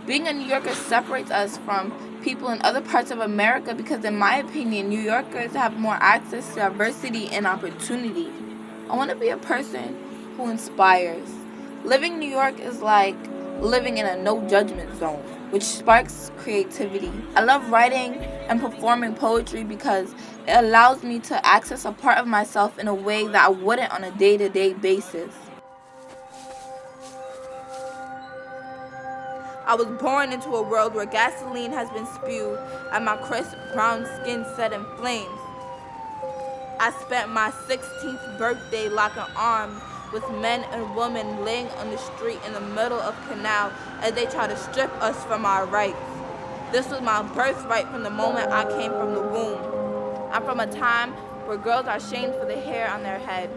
Being a New Yorker separates us from people in other parts of America because, in my opinion, New Yorkers have more access to diversity and opportunity. I want to be a person who inspires. Living in New York is like living in a no judgment zone, which sparks creativity. I love writing and performing poetry because it allows me to access a part of myself in a way that I wouldn't on a day-to-day basis. I was born into a world where gasoline has been spewed and my crisp brown skin set in flames. I spent my 16th birthday locking arms with men and women laying on the street in the middle of canal as they try to strip us from our rights. This was my birthright from the moment I came from the womb. I'm from a time where girls are shamed for the hair on their head.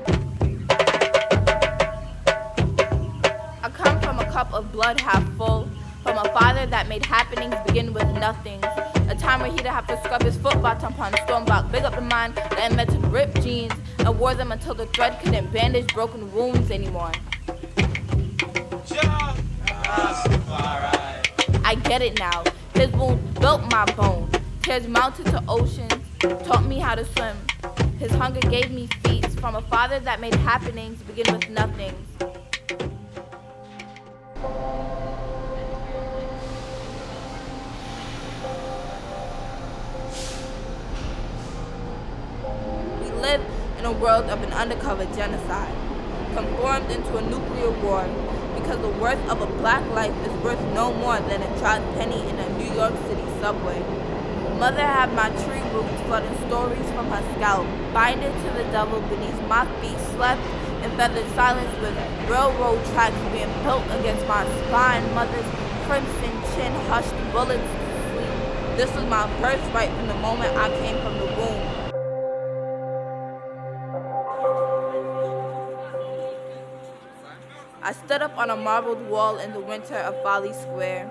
I come from a cup of blood half full, from a father that made happenings begin with nothing. A time where he'd have to scrub his foot bottom upon stone block, big up the man that invented ripped jeans and wore them until the thread couldn't bandage broken wounds anymore. I get it now. His wounds built my bone. Tears mounted to oceans, taught me how to swim. His hunger gave me feats from a father that made happenings begin with nothing. Live in a world of an undercover genocide, conformed into a nuclear war, because the worth of a black life is worth no more than a dropped penny in a New York City subway. Mother had my tree roots flooding stories from her scalp, binded to the devil beneath my feet, slept in feathered silence with railroad tracks being built against my spine. Mother's crimson chin hushed bullets to sleep. This was my birthright from the moment I came from the womb. I stood up on a marbled wall in the winter of Folly Square,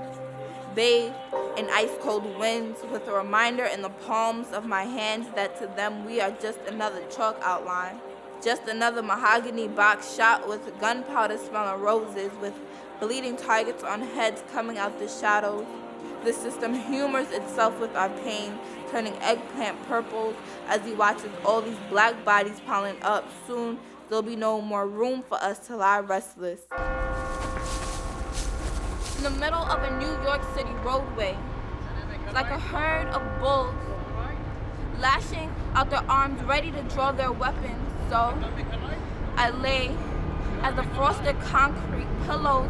bathed in ice-cold winds with a reminder in the palms of my hands that to them we are just another chalk outline, just another mahogany box shot with gunpowder smelling roses with bleeding targets on heads coming out the shadows. The system humors itself with our pain, turning eggplant purple as he watches all these black bodies piling up. Soon, there'll be no more room for us to lie restless. In the middle of a New York City roadway, like a herd of bulls, lashing out their arms ready to draw their weapons. So I lay as the frosted concrete pillows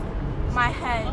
my head.